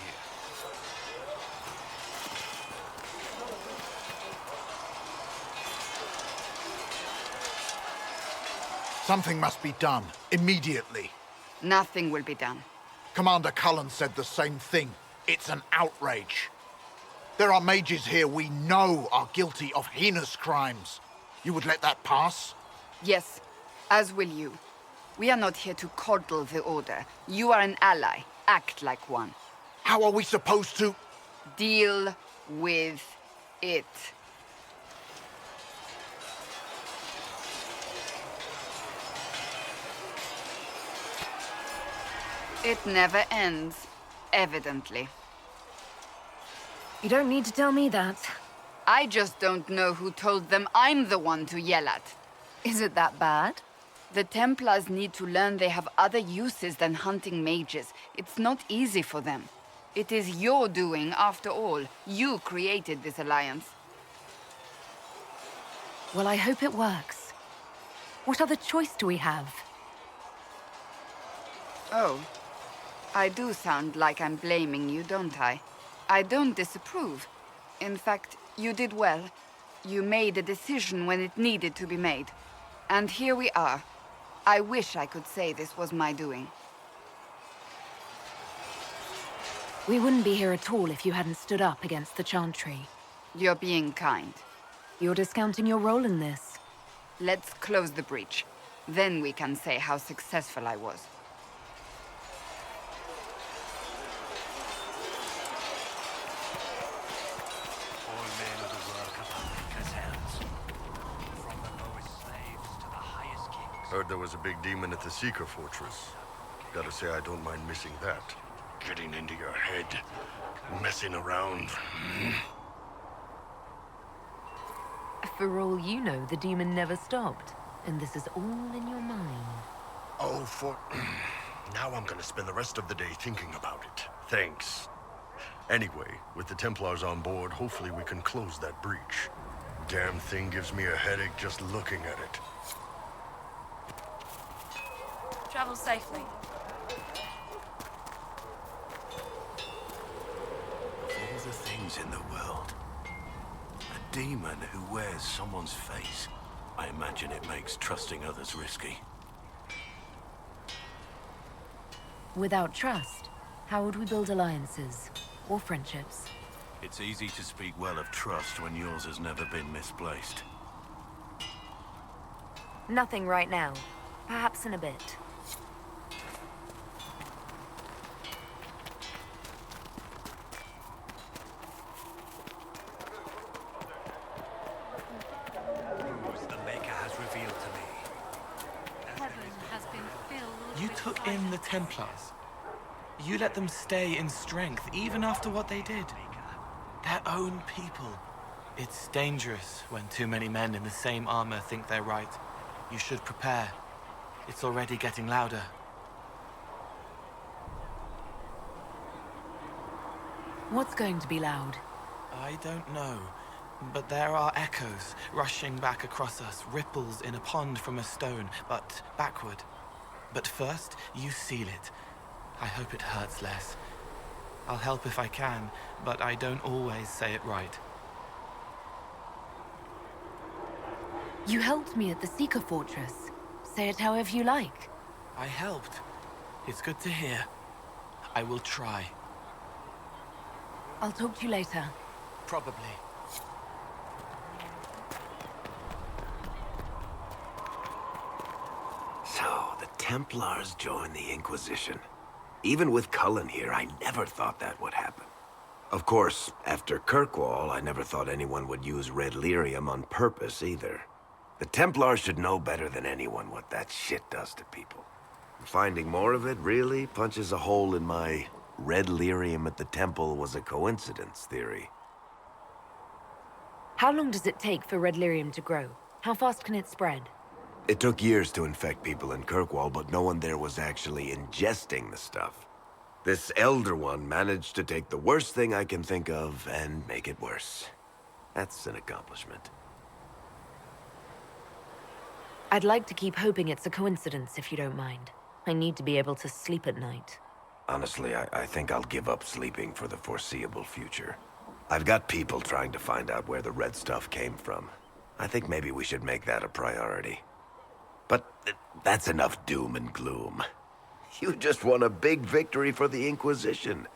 S19: Something must be done, immediately.
S6: Nothing will be done.
S19: Commander Cullen said the same thing. It's an outrage. There are mages here we know are guilty of heinous crimes. You would let that pass?
S6: Yes, as will you. We are not here to coddle the Order. You are an ally. Act like one.
S19: How are we supposed to...
S6: Deal with it. It never ends, evidently.
S1: You don't need to tell me that.
S6: I just don't know who told them I'm the one to yell at.
S1: Is it that bad?
S6: The Templars need to learn they have other uses than hunting mages. It's not easy for them. It is your doing, after all. You created this alliance.
S1: Well, I hope it works. What other choice do we have?
S6: Oh. I do sound like I'm blaming you, don't I? I don't disapprove. In fact, you did well. You made a decision when it needed to be made. And here we are. I wish I could say this was my doing.
S1: We wouldn't be here at all if you hadn't stood up against the Chantry.
S6: You're being kind.
S1: You're discounting your role in this.
S6: Let's close the breach. Then we can say how successful I was.
S20: Heard there was a big demon at the Seeker Fortress. Gotta say, I don't mind missing that. Getting into your head, messing around.
S5: For all you know, the demon never stopped. And this is all in your mind.
S20: Oh, now I'm gonna spend the rest of the day thinking about it. Thanks. Anyway, with the Templars on board, hopefully we can close that breach. Damn thing gives me a headache just looking at it.
S10: Travel safely.
S2: Of all the things in the world, a demon who wears someone's face, I imagine it makes trusting others risky.
S1: Without trust, how would we build alliances or friendships?
S2: It's easy to speak well of trust when yours has never been misplaced.
S5: Nothing right now. Perhaps in a bit.
S13: You took in the Templars. You let them stay in strength, even after what they did. Their own people. It's dangerous when too many men in the same armor think they're right. You should prepare. It's already getting louder.
S1: What's going to be loud?
S13: I don't know, but there are echoes rushing back across us, ripples in a pond from a stone, but backward. But first, you seal it. I hope it hurts less. I'll help if I can, but I don't always say it right.
S1: You helped me at the Seeker Fortress. Say it however you like.
S13: I helped. It's good to hear. I will try.
S1: I'll talk to you later.
S13: Probably.
S21: So, the Templars joined the Inquisition. Even with Cullen here, I never thought that would happen. Of course, after Kirkwall, I never thought anyone would use red lyrium on purpose either. The Templars should know better than anyone what that shit does to people. Finding more of it really punches a hole in my red lyrium at the temple was a coincidence theory.
S1: How long does it take for red lyrium to grow? How fast can it spread?
S21: It took years to infect people in Kirkwall, but no one there was actually ingesting the stuff. This Elder One managed to take the worst thing I can think of and make it worse. That's an accomplishment.
S1: I'd like to keep hoping it's a coincidence, if you don't mind. I need to be able to sleep at night.
S21: Honestly, I think I'll give up sleeping for the foreseeable future. I've got people trying to find out where the red stuff came from. I think maybe we should make that a priority. But that's enough doom and gloom. You just won a big victory for the Inquisition.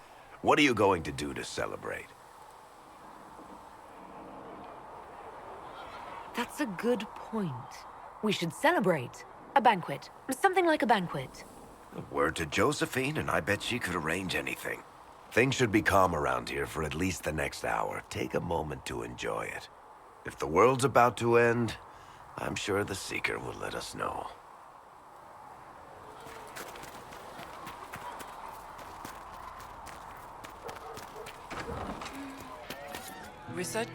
S21: What are you going to do to celebrate?
S5: That's a good point. We should celebrate. A banquet. Something like a banquet.
S21: Word to Josephine, and I bet she could arrange anything. Things should be calm around here for at least the next hour. Take a moment to enjoy it. If the world's about to end, I'm sure the Seeker will let us know.
S8: Research?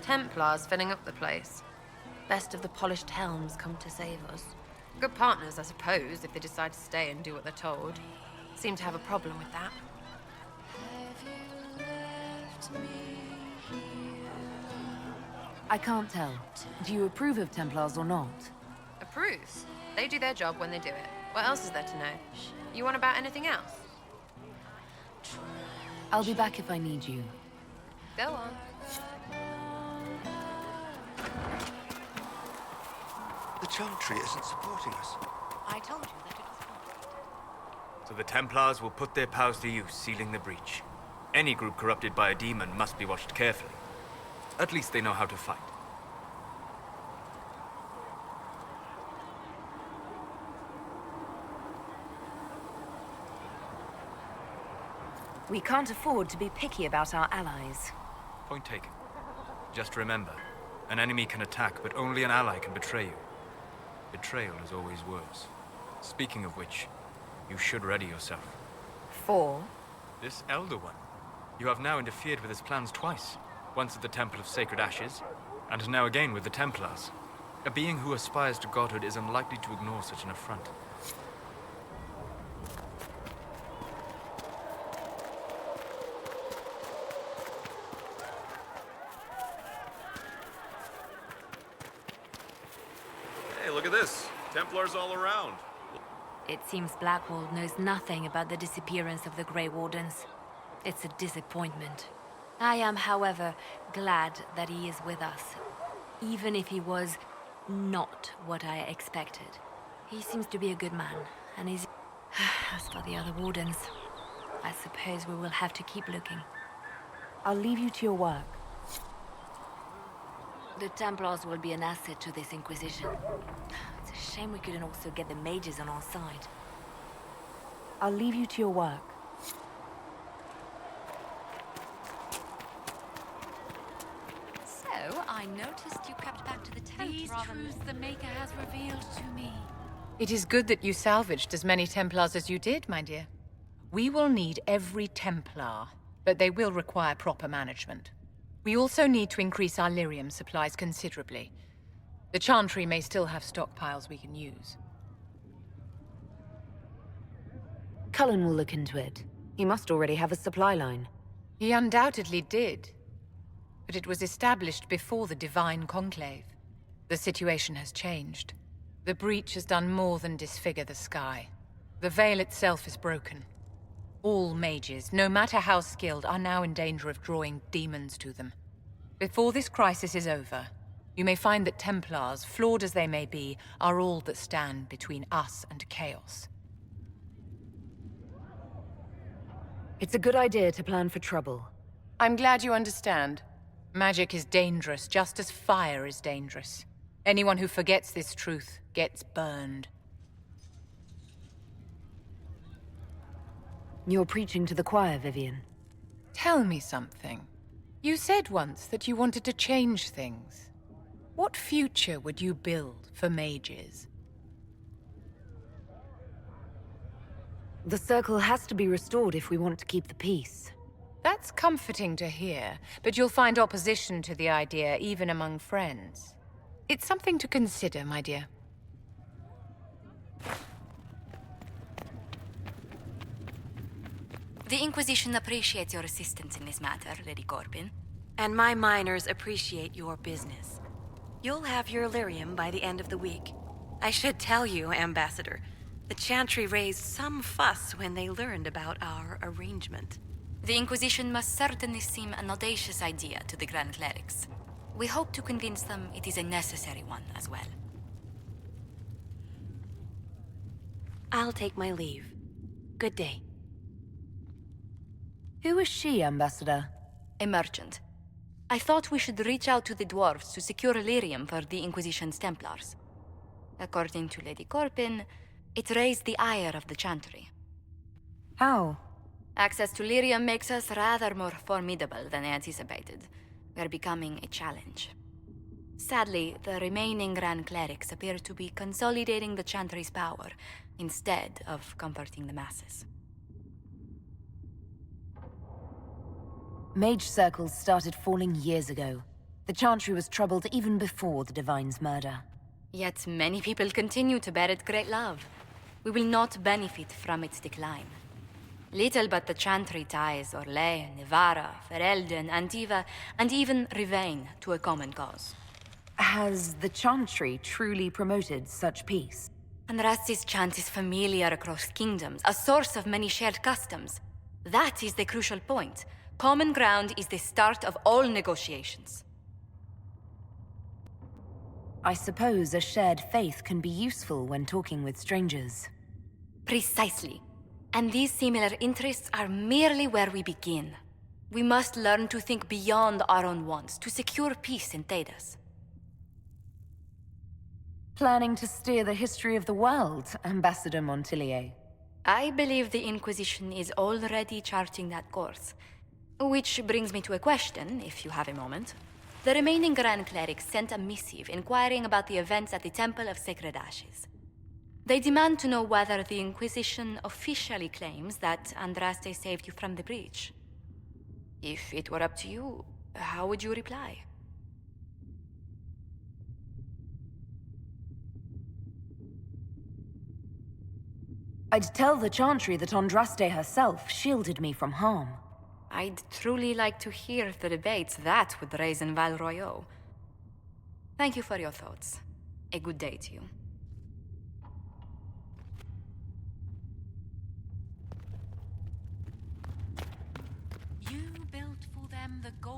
S8: Templars filling up the place.
S10: Best of the polished helms come to save us.
S8: Good partners, I suppose, if they decide to stay and do what they're told. Seem to have a problem with that.
S1: I can't tell. Do you approve of Templars or not?
S8: Approves. They do their job when they do it. What else is there to know? You want about anything else?
S1: I'll be back if I need you.
S8: Go on.
S12: The Chantry isn't supporting us.
S3: I told you that it was fine.
S18: So the Templars will put their powers to use, sealing the breach. Any group corrupted by a demon must be watched carefully. At least they know how to fight.
S5: We can't afford to be picky about our allies.
S18: Point taken. Just remember, an enemy can attack, but only an ally can betray you. Betrayal is always worse. Speaking of which, you should ready yourself.
S5: For?
S18: This Elder One. You have now interfered with his plans twice. Once at the Temple of Sacred Ashes, and now again with the Templars. A being who aspires to godhood is unlikely to ignore such an affront.
S22: Hey, look at this. Templars all around.
S5: It seems Blackwall knows nothing about the disappearance of the Grey Wardens. It's a disappointment. I am, however, glad that he is with us, even if he was not what I expected. He seems to be a good man, and he's... As for the other Wardens, I suppose we will have to keep looking. I'll leave you to your work. The Templars will be an asset to this Inquisition. It's a shame we couldn't also get the mages on our side. I'll leave you to your work.
S3: So, I noticed you crept back to the tent. These truths the Maker has revealed to me.
S6: It is good that you salvaged as many Templars as you did, my dear. We will need every Templar, but they will require proper management. We also need to increase our lyrium supplies considerably. The Chantry may still have stockpiles we can use.
S1: Cullen will look into it. He must already have a supply line.
S6: He undoubtedly did. But it was established before the Divine Conclave. The situation has changed. The breach has done more than disfigure the sky. The veil itself is broken. All mages, no matter how skilled, are now in danger of drawing demons to them. Before this crisis is over, you may find that Templars, flawed as they may be, are all that stand between us and chaos.
S1: It's a good idea to plan for trouble.
S6: I'm glad you understand. Magic is dangerous, just as fire is dangerous. Anyone who forgets this truth gets burned.
S1: You're preaching to the choir, Vivian.
S6: Tell me something. You said once that you wanted to change things. What future would you build for mages?
S1: The Circle has to be restored if we want to keep the peace.
S6: That's comforting to hear, but you'll find opposition to the idea even among friends. It's something to consider, my dear.
S3: The Inquisition appreciates your assistance in this matter, Lady Corbin.
S10: And my miners appreciate your business. You'll have your lyrium by the end of the week. I should tell you, Ambassador, the Chantry raised some fuss when they learned about our arrangement.
S3: The Inquisition must certainly seem an audacious idea to the Grand Clerics. We hope to convince them it is a necessary one as well.
S10: I'll take my leave. Good day.
S1: Who is she, Ambassador?
S3: A merchant. I thought we should reach out to the dwarves to secure lyrium for the Inquisition's Templars. According to Lady Corpin, it raised the ire of the Chantry.
S1: How?
S3: Access to lyrium makes us rather more formidable than I anticipated. We're becoming a challenge. Sadly, the remaining Grand Clerics appear to be consolidating the Chantry's power, instead of comforting the masses.
S1: Mage circles started falling years ago. The Chantry was troubled even before the Divine's murder.
S3: Yet many people continue to bear it great love. We will not benefit from its decline. Little but the Chantry ties Orlais, Nevarra, Ferelden, Antiva, and even Rivain to a common cause.
S1: Has the Chantry truly promoted such peace?
S3: Andraste's chant is familiar across kingdoms, a source of many shared customs. That is the crucial point. Common ground is the start of all negotiations.
S1: I suppose a shared faith can be useful when talking with strangers.
S3: Precisely. And these similar interests are merely where we begin. We must learn to think beyond our own wants to secure peace in Thedas.
S1: Planning to steer the history of the world, Ambassador Montillier?
S3: I believe the Inquisition is already charting that course. Which brings me to a question, if you have a moment. The remaining Grand Clerics sent a missive inquiring about the events at the Temple of Sacred Ashes. They demand to know whether the Inquisition officially claims that Andraste saved you from the breach. If it were up to you, how would you reply?
S1: I'd tell the Chantry that Andraste herself shielded me from harm.
S3: I'd truly like to hear the debates that would raise in Val Royeaux. Thank you for your thoughts. A good day to you.
S10: You built for them the gold.